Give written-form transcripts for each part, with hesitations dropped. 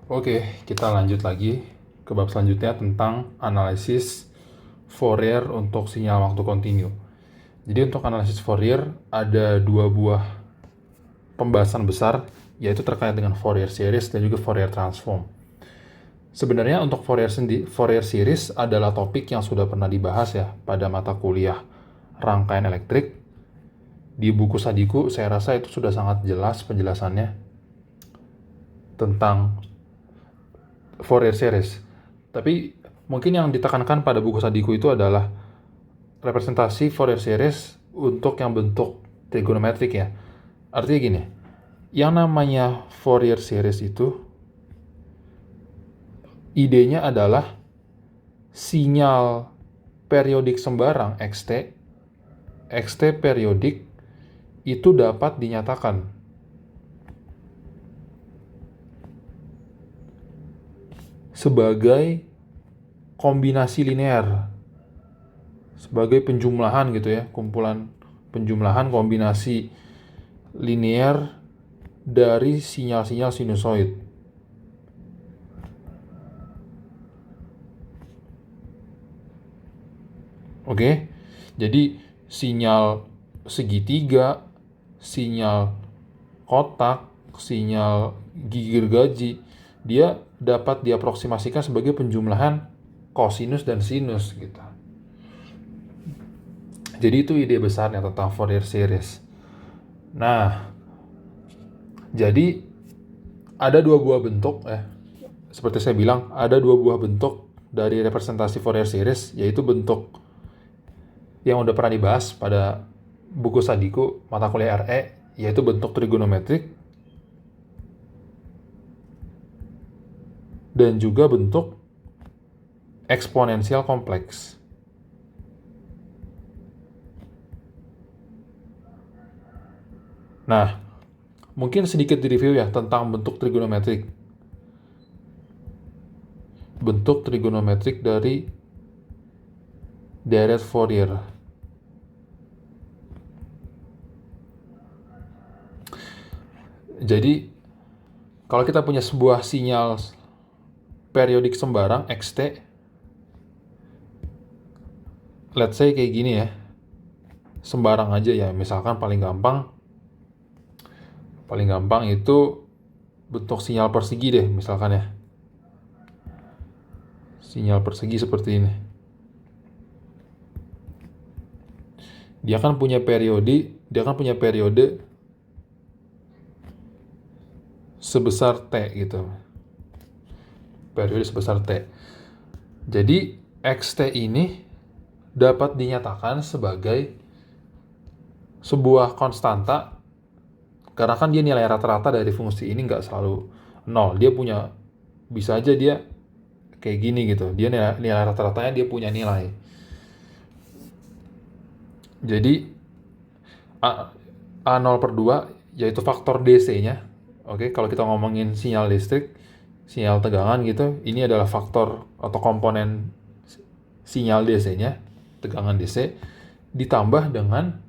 Oke, kita lanjut lagi ke bab selanjutnya tentang analisis Fourier untuk sinyal waktu kontinu. Jadi untuk analisis Fourier ada dua buah pembahasan besar, yaitu terkait dengan Fourier series dan juga Fourier transform. Sebenarnya untuk Fourier series adalah topik yang sudah pernah dibahas ya pada mata kuliah rangkaian elektrik. Di buku Sadiku saya rasa itu sudah sangat jelas penjelasannya tentang Fourier series. Tapi mungkin yang ditekankan pada buku Sadiku itu adalah representasi Fourier series untuk yang bentuk trigonometrik ya. Artinya gini, yang namanya Fourier series itu idenya adalah sinyal periodik sembarang xt periodik itu dapat dinyatakan sebagai kombinasi linear, sebagai penjumlahan gitu ya, kumpulan penjumlahan kombinasi linear dari sinyal-sinyal sinusoid. Oke, jadi sinyal segitiga, sinyal kotak, sinyal gigi gergaji, dia dapat diaproksimasikan sebagai penjumlahan kosinus dan sinus gitu. Jadi itu ide besarnya tentang Fourier series. Nah, jadi ada dua buah bentuk seperti saya bilang, ada dua buah bentuk dari representasi Fourier series, yaitu bentuk yang udah pernah dibahas pada buku Sadiku mata kuliah RE, yaitu bentuk trigonometrik dan juga bentuk eksponensial kompleks. Nah, mungkin sedikit di-review ya tentang bentuk trigonometrik. Bentuk trigonometrik dari deret Fourier. Jadi, kalau kita punya sebuah sinyal periodik sembarang xt, let's say kayak gini ya, sembarang aja ya, misalkan paling gampang itu bentuk sinyal persegi deh misalkan ya, sinyal persegi seperti ini. Dia kan punya periode sebesar T gitu, periode sebesar T. Jadi xt ini dapat dinyatakan sebagai sebuah konstanta, karena kan dia nilai rata-rata dari fungsi ini nggak selalu 0. Dia punya, bisa aja dia kayak gini gitu, dia nilai rata-ratanya dia punya nilai. Jadi A0 per 2 yaitu faktor DC-nya. Oke, kalau kita ngomongin sinyal listrik, sinyal tegangan gitu, ini adalah faktor atau komponen sinyal DC-nya, tegangan DC, ditambah dengan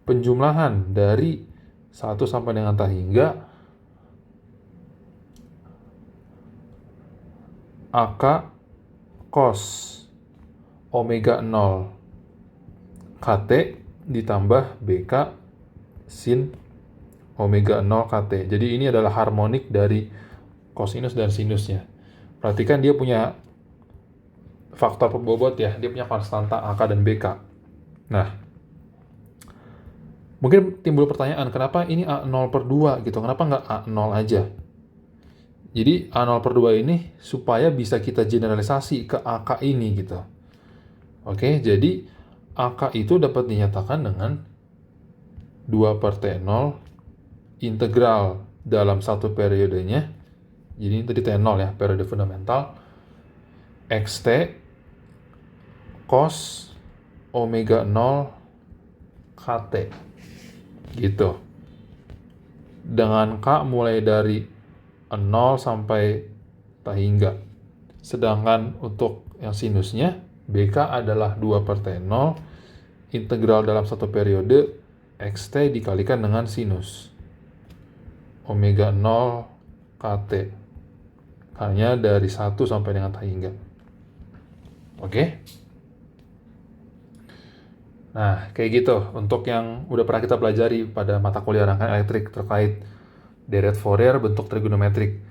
penjumlahan dari 1 sampai dengan T hingga AK cos omega 0 KT ditambah BK sin omega 0 KT. Jadi ini adalah harmonik dari kosinus dan sinusnya. Perhatikan dia punya faktor pembobot ya, dia punya konstanta AK dan BK. Nah, mungkin timbul pertanyaan, kenapa ini A0 per 2 gitu, kenapa nggak A0 aja? Jadi A0 per 2 ini supaya bisa kita generalisasi ke AK ini gitu. Oke, jadi AK itu dapat dinyatakan dengan 2 per T0 integral dalam satu periodenya. Jadi ini tadi T0 ya, periode fundamental, XT cos omega 0 KT gitu. Dengan K mulai dari 0 sampai T hingga. Sedangkan untuk yang sinusnya, BK adalah 2 per T0 integral dalam satu periode XT dikalikan dengan sinus omega 0 KT. hanya dari 1 sampai dengan ta hingga. Oke? Nah, kayak gitu untuk yang udah pernah kita pelajari pada mata kuliah rangkaian elektrik terkait deret Fourier, bentuk trigonometrik.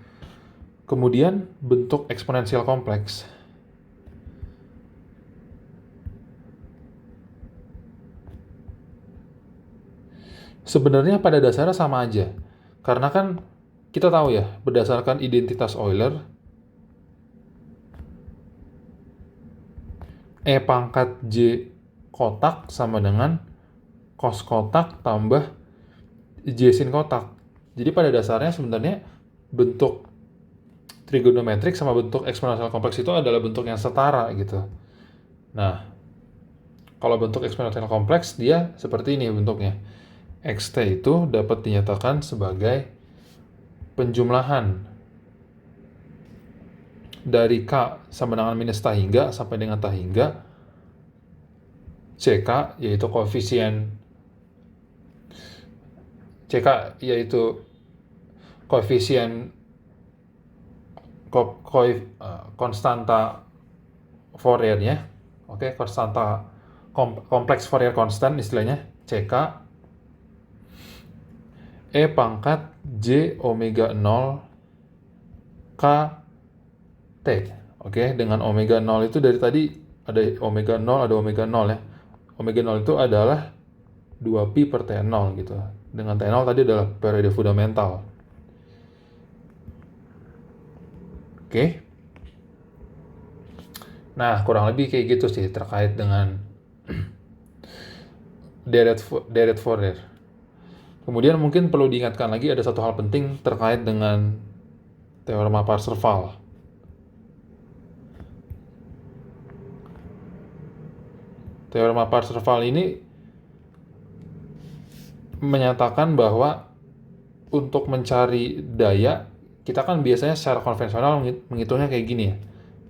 Kemudian bentuk eksponensial kompleks. Sebenarnya pada dasarnya sama aja. Karena kan kita tahu ya, berdasarkan identitas Euler, E pangkat J kotak sama dengan cos kotak tambah J sin kotak. Jadi pada dasarnya sebenarnya bentuk trigonometrik sama bentuk eksponensial kompleks itu adalah bentuk yang setara gitu. Nah, kalau bentuk eksponensial kompleks dia seperti ini bentuknya. Xt itu dapat dinyatakan sebagai penjumlahan dari K sama dengan minus ta hingga sampai dengan ta hingga CK yaitu koefisien konstanta Fourier-nya. Oke, konstanta kompleks Fourier konstan istilahnya CK E pangkat J omega 0 K T. Oke, dengan omega 0 itu dari tadi ada omega 0, ada omega 0 ya. Omega 0 itu adalah 2pi per T0 gitu. Dengan T0 tadi adalah periode fundamental. Oke. Nah, kurang lebih kayak gitu sih terkait dengan deret Fourier. Kemudian mungkin perlu diingatkan lagi ada satu hal penting terkait dengan teorema Parseval. Teorema Parseval ini menyatakan bahwa untuk mencari daya, kita kan biasanya secara konvensional menghitungnya kayak gini ya.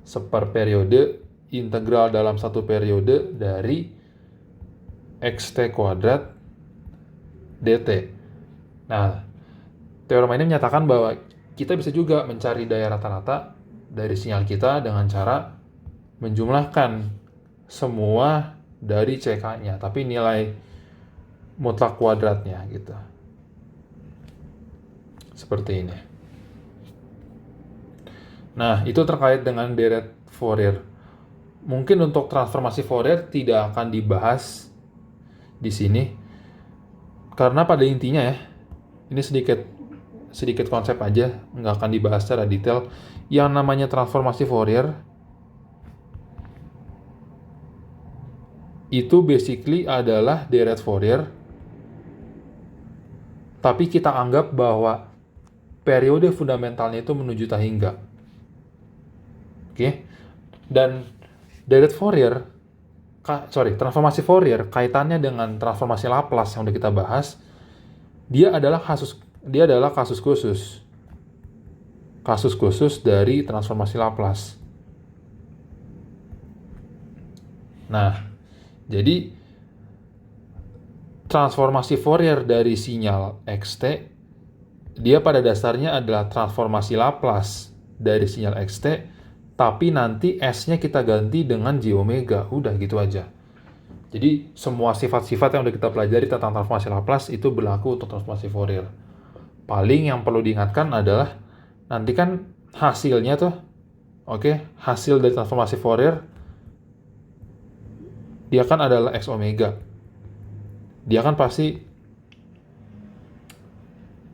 Seperperiode integral dalam satu periode dari xt kuadrat dt. Nah, teorema ini menyatakan bahwa kita bisa juga mencari daya rata-rata dari sinyal kita dengan cara menjumlahkan semua dari CK-nya, tapi nilai mutlak kuadratnya gitu. Seperti ini. Nah, itu terkait dengan deret Fourier. Mungkin untuk transformasi Fourier tidak akan dibahas di sini. Karena pada intinya ya, ini sedikit konsep aja, nggak akan dibahas secara detail. Yang namanya transformasi Fourier itu basically adalah deret Fourier, tapi kita anggap bahwa periode fundamentalnya itu menuju ta hingga. Oke? Dan deret Fourier, transformasi Fourier kaitannya dengan transformasi Laplace yang udah kita bahas, dia adalah kasus khusus dari transformasi Laplace. Nah, jadi transformasi Fourier dari sinyal xt dia pada dasarnya adalah transformasi Laplace dari sinyal xt, tapi nanti S-nya kita ganti dengan j omega. Udah gitu aja. Jadi semua sifat-sifat yang udah kita pelajari tentang transformasi Laplace itu berlaku untuk transformasi Fourier. Paling yang perlu diingatkan adalah nanti kan hasilnya tuh, hasil dari transformasi Fourier dia kan adalah x omega. Dia kan pasti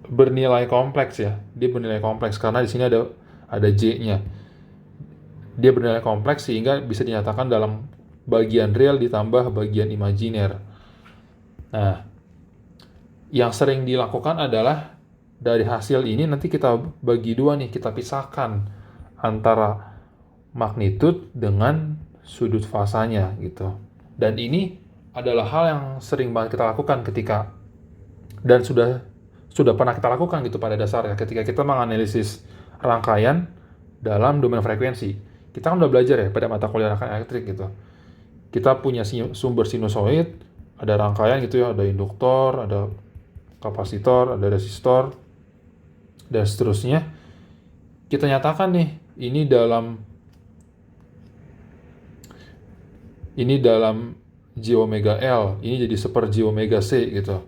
bernilai kompleks ya. Dia bernilai kompleks karena di sini ada j-nya. Dia bernilai kompleks sehingga bisa dinyatakan dalam bagian real ditambah bagian imajiner. Nah, yang sering dilakukan adalah dari hasil ini nanti kita bagi dua nih, kita pisahkan antara magnitud dengan sudut fasanya gitu. Dan ini adalah hal yang sering banget kita lakukan dan sudah pernah kita lakukan gitu pada dasarnya ketika kita menganalisis rangkaian dalam domain frekuensi. Kita kan udah belajar ya pada mata kuliah rangkaian elektrik gitu. Kita punya sumber sinusoid, ada rangkaian gitu ya, ada induktor, ada kapasitor, ada resistor, dan seterusnya. kita nyatakan nih, ini dalam J omega L, ini jadi seper J omega C gitu.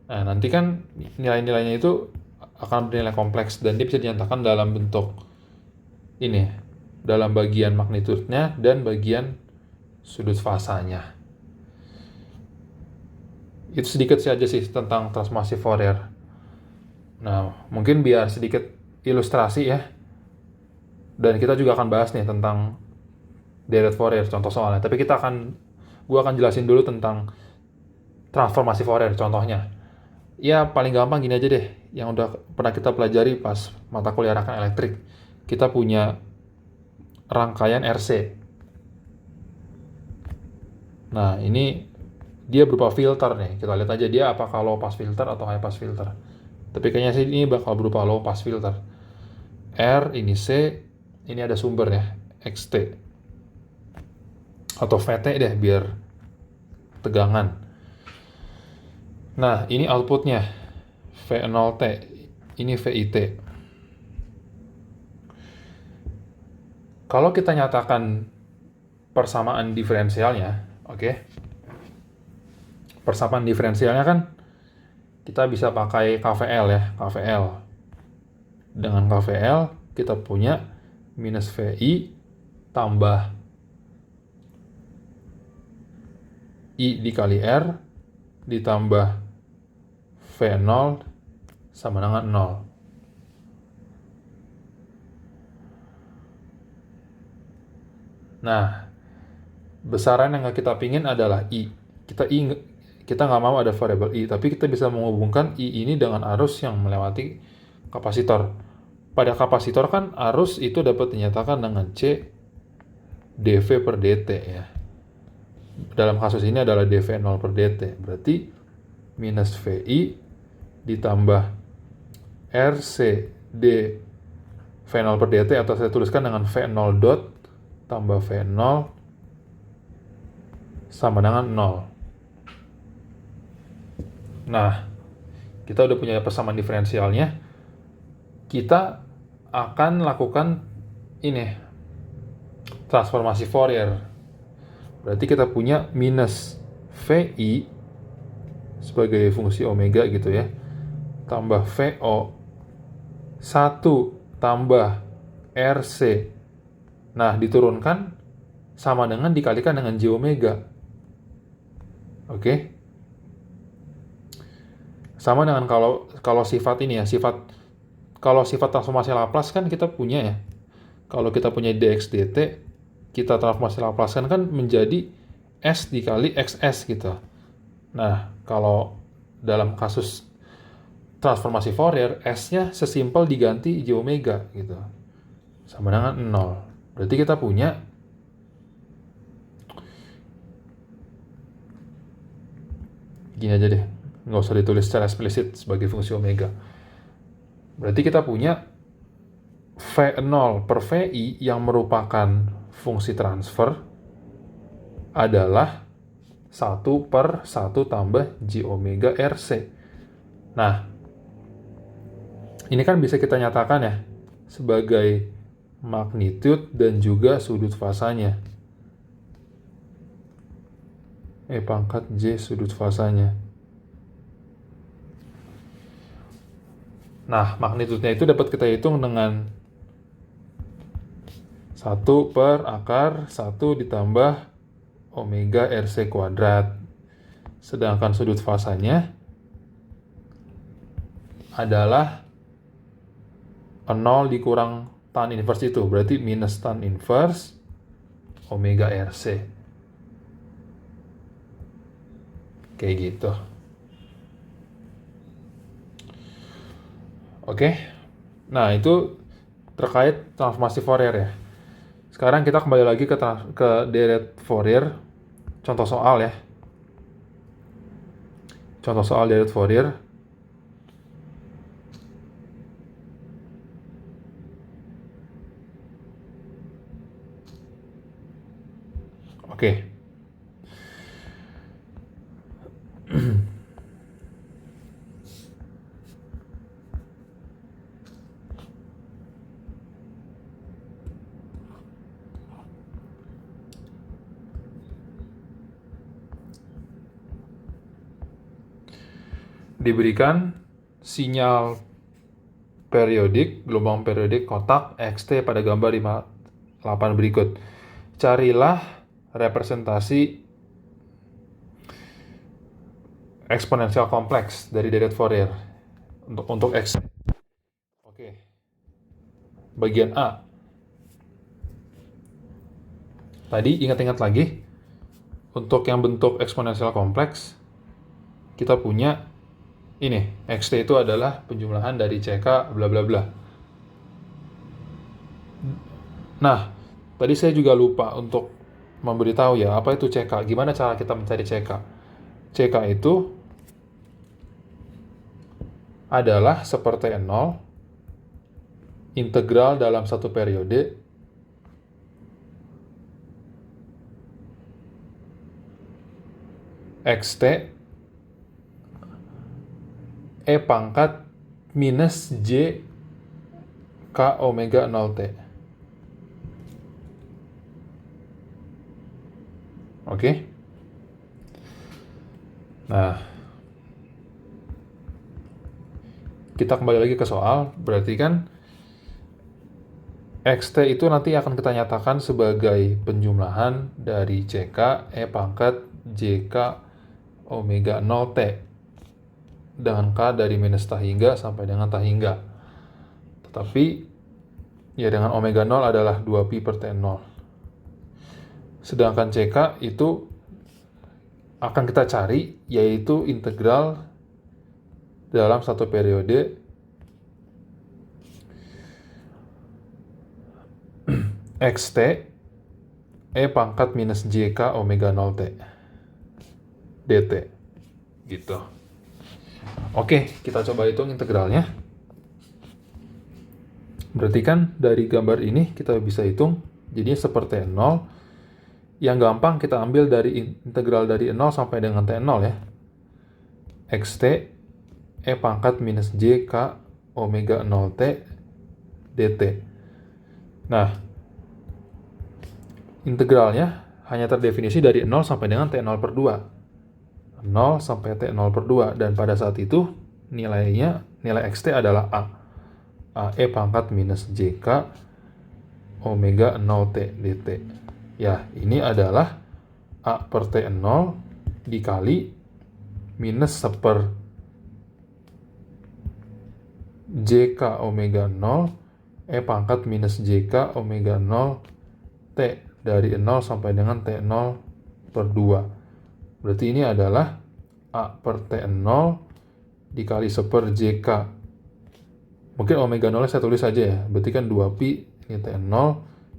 Nah, nanti kan nilai-nilainya itu akan bernilai kompleks dan dia bisa dinyatakan dalam bentuk ini, dalam bagian magnitudenya dan bagian sudut fasanya. Itu sedikit saja sih tentang transformasi Fourier. Nah, mungkin biar sedikit ilustrasi ya. Dan kita juga akan bahas nih tentang deret Fourier, contoh soalnya. Tapi gue akan jelasin dulu tentang transformasi Fourier, contohnya. Ya, paling gampang gini aja deh, yang udah pernah kita pelajari pas mata kuliah rangkaian elektrik. Kita punya rangkaian RC. Nah, ini dia berupa filter nih. Kita lihat aja dia apakah low pass filter atau high pass filter. Tapi kayaknya sih ini bakal berupa low pass filter. R, ini C, ini ada sumbernya, XT. Atau VT deh, biar tegangan. Nah, ini outputnya, V0T, ini VIT. Kalau kita nyatakan persamaan diferensialnya, oke? Persamaan diferensialnya kan kita bisa pakai KVL ya, KVL. Dengan KVL kita punya minus VI tambah I dikali R ditambah V0 sama dengan 0. Nah, besaran yang kita pingin adalah I. Kita nggak mau ada variabel I, tapi kita bisa menghubungkan I ini dengan arus yang melewati kapasitor. Pada kapasitor kan arus itu dapat dinyatakan dengan C dV per dt ya. Dalam kasus ini adalah dV0 per dt. Berarti minus VI ditambah RC d V0 per dt, atau saya tuliskan dengan V0 dot tambah V0 sama dengan 0. Nah, kita udah punya persamaan diferensialnya. Kita akan lakukan ini, transformasi Fourier. Berarti kita punya minus VI sebagai fungsi omega gitu ya, tambah VO 1 tambah RC. Nah, diturunkan sama dengan dikalikan dengan J omega. Oke. Sama dengan kalau sifat ini ya, kalau sifat transformasi Laplace kan kita punya ya. Kalau kita punya dx dt, kita transformasi Laplace kan menjadi S dikali XS gitu. Nah, kalau dalam kasus transformasi Fourier, S-nya sesimpel diganti J omega gitu. Sama dengan 0. Berarti kita punya gini aja deh, nggak usah ditulis secara eksplisit sebagai fungsi omega. Berarti kita punya V0 per VI yang merupakan fungsi transfer adalah 1 per 1 tambah J omega RC. Nah, ini kan bisa kita nyatakan ya sebagai magnitude dan juga sudut fasanya. Pangkat J sudut fasanya. Nah, magnitudenya itu dapat kita hitung dengan 1 per akar 1 ditambah omega RC kuadrat. Sedangkan sudut fasanya adalah 0 dikurang tan inverse itu. Berarti minus tan inverse omega RC. Kayak gitu. Oke. Nah, itu terkait transformasi Fourier ya. Sekarang kita kembali lagi ke deret Fourier. Contoh soal ya. Contoh soal deret Fourier. Oke. diberikan sinyal periodik, gelombang periodik kotak XT pada gambar 58 berikut. Carilah representasi eksponensial kompleks dari deret Fourier untuk X. Oke. Bagian A. Tadi ingat-ingat lagi, untuk yang bentuk eksponensial kompleks, kita punya ini, XT itu adalah penjumlahan dari CK bla bla bla. Nah, tadi saya juga lupa untuk memberitahu ya, apa itu CK, gimana cara kita mencari CK. CK itu adalah seperti 0 integral dalam satu periode XT E pangkat minus J K omega 0T. Oke? Nah, kita kembali lagi ke soal, berarti kan XT itu nanti akan kita nyatakan sebagai penjumlahan dari CK E pangkat JK omega 0T dengan K dari minus tahingga sampai dengan tahingga. Tetapi ya dengan omega 0 adalah 2pi per T0. Sedangkan CK itu akan kita cari, yaitu integral dalam satu periode XT E pangkat minus JK omega 0T dt. Gitu. Oke, kita coba hitung integralnya. Berarti kan dari gambar ini kita bisa hitung, jadinya seperti 0. Yang gampang kita ambil dari integral dari 0 sampai dengan T0 ya. XT E pangkat minus JK omega 0T dt. Nah, integralnya hanya terdefinisi dari 0 sampai dengan T0 per 2. 0 sampai T0 per 2. Dan pada saat itu nilai XT adalah A. A E pangkat minus JK omega 0T dt. Ya, ini adalah A per T0 dikali minus seper JK omega 0 E pangkat minus JK omega 0 T dari 0 sampai dengan T0 per 2. Berarti ini adalah A per T0 dikali seper JK. Mungkin omega 0 saya tulis saja ya. Berarti kan 2pi, ini T0,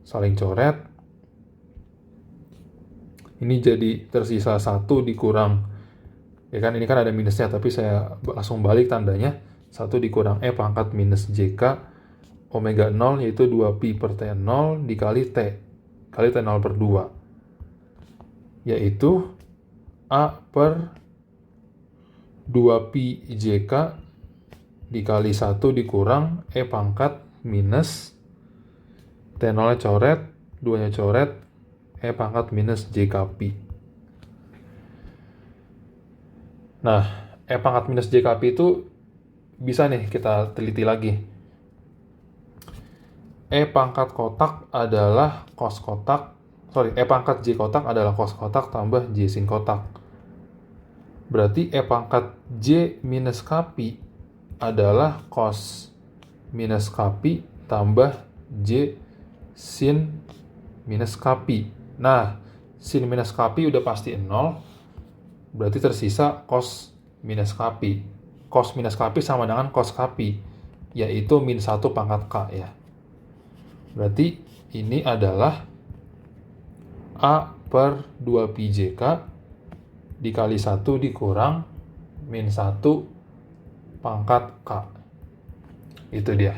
saling coret. Ini jadi tersisa 1 dikurang, ya kan ini kan ada minusnya, tapi saya langsung balik tandanya. 1 dikurang E pangkat minus JK omega 0, yaitu 2pi per T0 dikali T, kali T0 per 2. Yaitu A per 2pi JK dikali 1 dikurang E pangkat minus T0-nya coret, 2-nya coret, E pangkat minus JK pi. Nah, E pangkat minus JK pi itu bisa nih kita teliti lagi. E pangkat kotak adalah cos kotak, E pangkat J kotak adalah cos kotak tambah J sin kotak. Berarti E pangkat J minus Kpi adalah cos minus Kpi tambah J sin minus Kpi. Nah, sin minus Kpi udah pasti 0, berarti tersisa cos minus Kpi. Cos minus Kpi sama dengan cos Kpi, yaitu min 1 pangkat K ya. Berarti ini adalah A per 2pi JK dikali 1 dikurang min 1 pangkat K. Itu dia.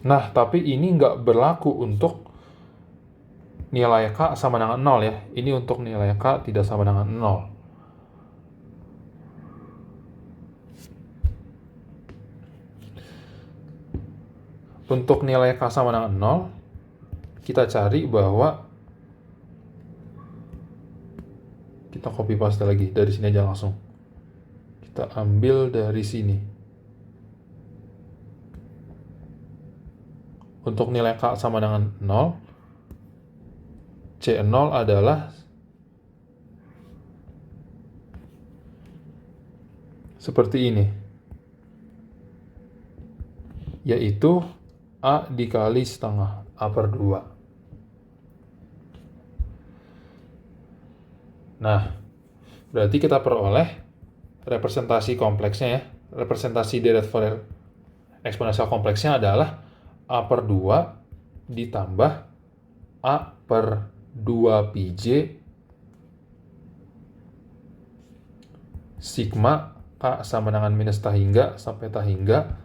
Nah, tapi ini nggak berlaku untuk nilai K sama dengan 0 ya. Ini untuk nilai K tidak sama dengan 0. Untuk nilai K sama dengan 0, kita cari bahwa copy paste lagi. Dari sini aja langsung. Kita ambil dari sini. Untuk nilai K sama dengan 0, C0 adalah seperti ini, yaitu A dikali setengah, A per 2. Nah, berarti kita peroleh representasi kompleksnya ya. Representasi Dirichlet Fourier eksponensial kompleksnya adalah A per 2 ditambah A per 2 Pj sigma K sama dengan minus tahingga sampai tahingga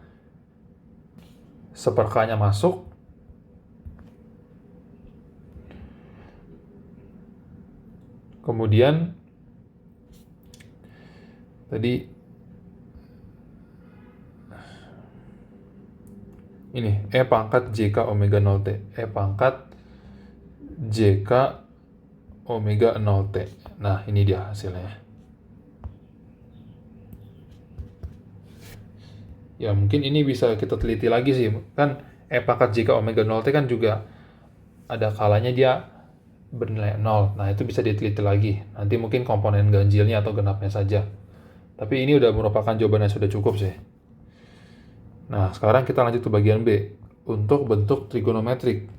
seperkanya masuk kemudian tadi ini E pangkat JK omega 0T, E pangkat JK omega 0T. Nah, ini dia hasilnya. Ya, mungkin ini bisa kita teliti lagi sih. Kan E pangkat JK omega 0T kan juga ada kalanya dia bernilai 0. Nah, itu bisa diteliti lagi. Nanti mungkin komponen ganjilnya atau genapnya saja. Tapi ini udah merupakan jawaban yang sudah cukup sih. Nah, sekarang kita lanjut ke bagian B. Untuk bentuk trigonometrik.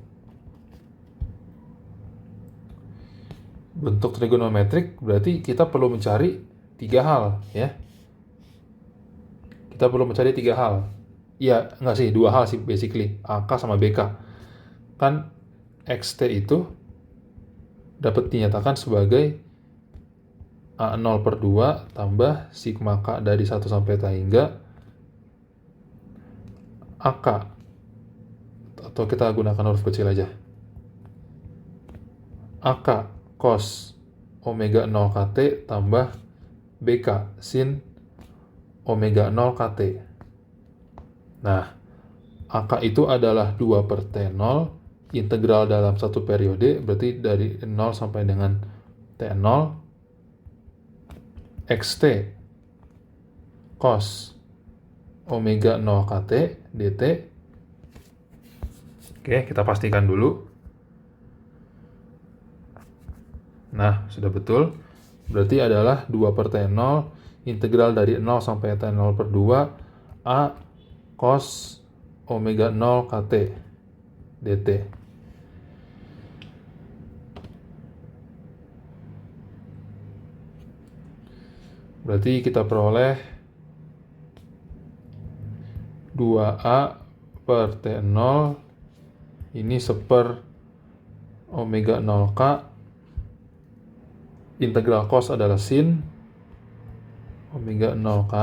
Bentuk trigonometrik berarti kita perlu mencari 3 hal, ya. Kita perlu mencari 3 hal. Ya, enggak sih, 2 hal sih basically. AK sama BK. Kan XT itu dapat dinyatakan sebagai A0 per 2 tambah sigma K dari 1 sampai T hingga AK. Atau kita gunakan huruf kecil aja. AK cos omega 0 KT tambah BK sin omega 0 KT. Nah, AK itu adalah 2 per T0 integral dalam satu periode, berarti dari 0 sampai dengan T0 XT cos omega 0 KT dt. Oke, kita pastikan dulu. Nah, sudah betul. Berarti adalah 2 per T0 integral dari 0 sampai T0 per 2 A cos omega 0 KT dt. Berarti kita peroleh 2A per T0 ini seper omega 0K. Integral cos adalah sin omega 0K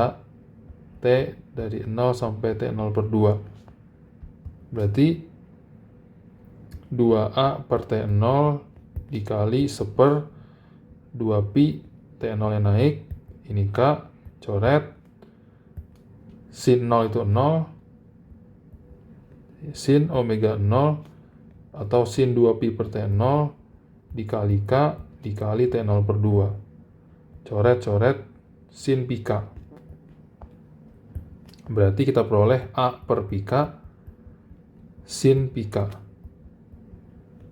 T dari 0 sampai T0 per 2. Berarti 2A per T0 dikali seper 2pi T0 yang naik. Ini K, coret. Sin 0 itu 0. Sin omega 0 atau sin 2pi per T0 dikali K dikali T0 per 2. Coret-coret sin pi K. Berarti kita peroleh A per pi K sin pi K.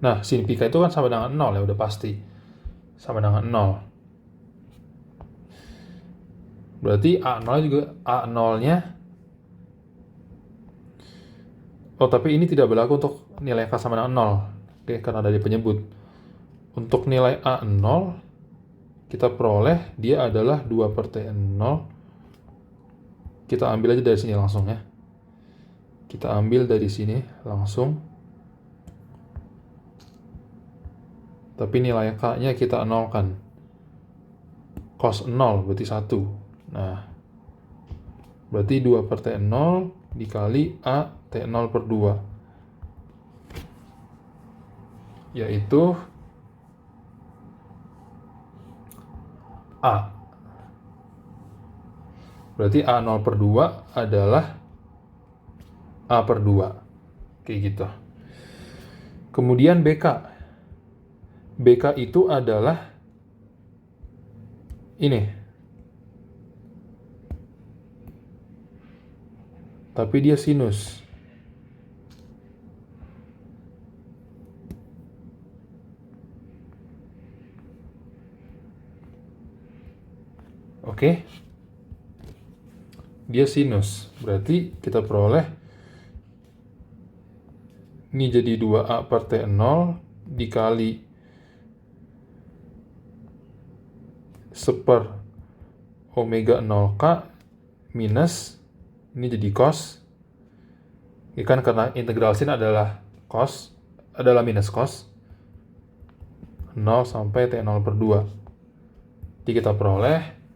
Nah, sin pi K itu kan sama dengan 0 ya, udah pasti. Sama dengan 0. Berarti A0 juga A0-nya. Oh, tapi ini tidak berlaku untuk nilai K sama dengan 0. Oke, karena ada di penyebut. Untuk nilai A0 kita peroleh dia adalah 2 per T0. Kita ambil aja dari sini langsung ya. Kita ambil dari sini langsung. Tapi nilai K-nya kita nolkan. Cos 0 berarti 1. Nah, berarti 2 per T0 dikali A T0 per 2. Yaitu A. Berarti A0 per 2 adalah A per 2. Kayak gitu. Kemudian BK. BK itu adalah ini. Tapi dia sinus. Oke. Dia sinus. Berarti kita peroleh ini jadi 2A per T0 dikali 1/, omega 0K minus, ini jadi cos. Ini kan karena integral sin adalah cos, adalah minus cos. 0 sampai T0 per 2. Jadi kita peroleh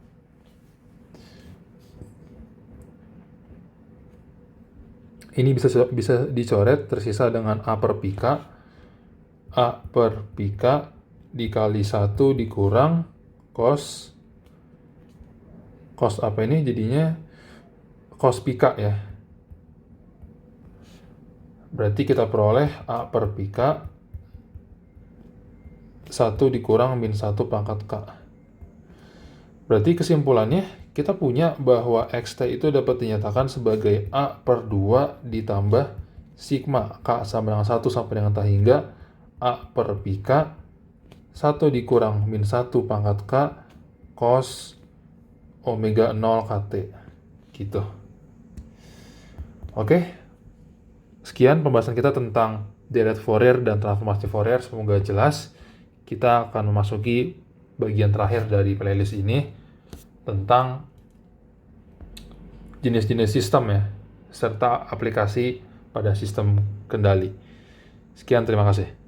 ini bisa dicoret tersisa dengan A per pi K. A per pi K dikali 1 dikurang cos apa ini jadinya cos pi K ya. Berarti kita peroleh A per pi K 1 dikurang min 1 pangkat K. Berarti kesimpulannya kita punya bahwa XT itu dapat dinyatakan sebagai A per 2 ditambah sigma K sama dengan 1 sampai dengan T hingga A per pi K 1 dikurang min 1 pangkat K cos omega 0 KT. Gitu. Oke. Sekian pembahasan kita tentang derivatif Fourier dan transformasi Fourier. Semoga jelas. Kita akan memasuki bagian terakhir dari playlist ini tentang jenis-jenis sistem ya, serta aplikasi pada sistem kendali. Sekian, terima kasih.